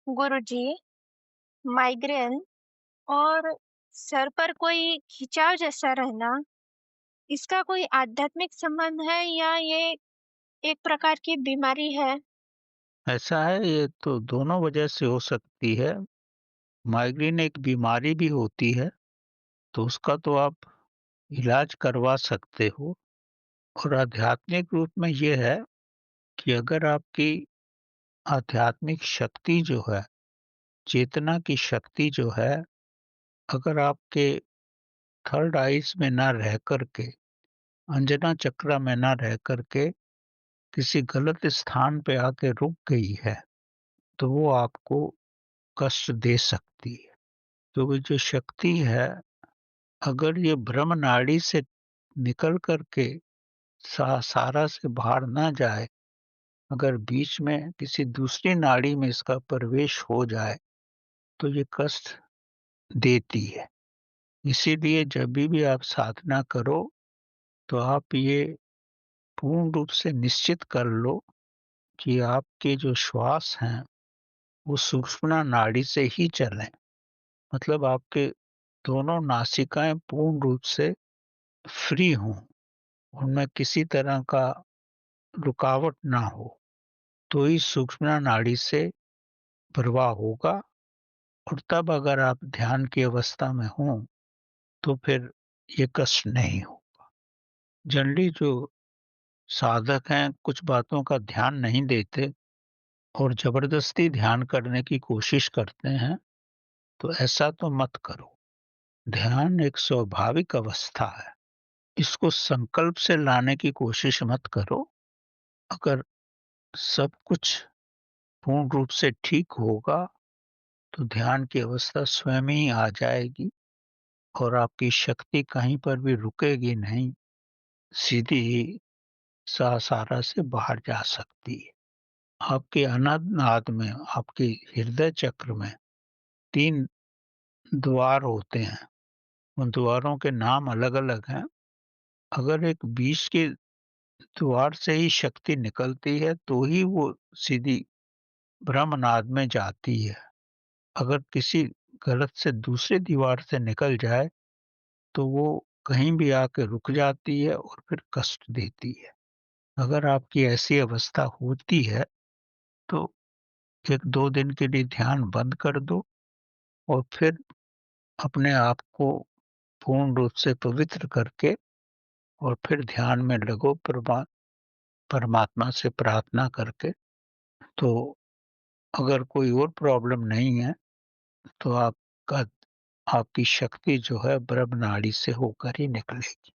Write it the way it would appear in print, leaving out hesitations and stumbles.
गुरुजी, migraine और sir पर कोई खिंचाव जैसा रहना, इसका कोई आध्यात्मिक संबंध है या ये एक प्रकार की बीमारी है? ऐसा है, ये तो दोनों वजह से हो सकती है। माइग्रेन एक बीमारी भी होती है, तो उसका तो आप इलाज करवा सकते हो। और आध्यात्मिक रूप में ये है कि अगर आपकी आध्यात्मिक शक्ति जो है, चेतना की शक्ति जो है, अगर आपके थर्ड आइज़ में ना रह कर के, अंजना चक्रा में ना रह कर के, किसी गलत स्थान पे आके रुक गई है, तो वो आपको कष्ट दे सकती है। क्योंकि जो शक्ति है, अगर ये ब्रह्म नाड़ी से निकल कर के सारा से बाहर ना जाए, अगर बीच में किसी दूसरी नाड़ी में इसका प्रवेश हो जाए, तो ये कष्ट देती है। इसीलिए जभी भी आप साधना करो, तो आप ये पूर्ण रूप से निश्चित कर लो कि आपके जो श्वास हैं, वो सुषुम्ना नाड़ी से ही चलें। मतलब आपके दोनों नासिकाएँ पूर्ण रूप से फ्री हों, उनमें किसी तरह का रुकावट ना हो। तो ही सूक्ष्म नाड़ी से प्रवाह होगा। और तब अगर आप ध्यान की अवस्था में हों, तो फिर ये कष्ट नहीं होगा। जनरली जो साधक हैं, कुछ बातों का ध्यान नहीं देते और ज़बरदस्ती ध्यान करने की कोशिश करते हैं, तो ऐसा तो मत करो। ध्यान एक स्वाभाविक अवस्था है, इसको संकल्प से लाने की कोशिश मत करो। अगर सब कुछ पूर्ण रूप से ठीक होगा, तो ध्यान की अवस्था स्वयं ही आ जाएगी और आपकी शक्ति कहीं पर भी रुकेगी नहीं, सीधी ही सहस्रारा से बाहर जा सकती है। आपके अनंत नाद में, आपके हृदय चक्र में 3 द्वार होते हैं, उन द्वारों के नाम अलग-अलग हैं। अगर एक बीच के द्वार से ही शक्ति निकलती है, तो ही वो सीधी ब्रह्मनाद में जाती है। अगर किसी गलत से दूसरे दीवार से निकल जाए, तो वो कहीं भी आके रुक जाती है और फिर कष्ट देती है। अगर आपकी ऐसी अवस्था होती है, तो 1-2 दिन के लिए ध्यान बंद कर दो और फिर अपने आप को पूर्ण रूप से पवित्र करके और फिर ध्यान में लगो परमात्मा से प्रार्थना करके। तो अगर कोई और प्रॉब्लम नहीं है, तो आपका आपकी शक्ति जो है ब्रह्म नाड़ी से होकर ही निकलेगी।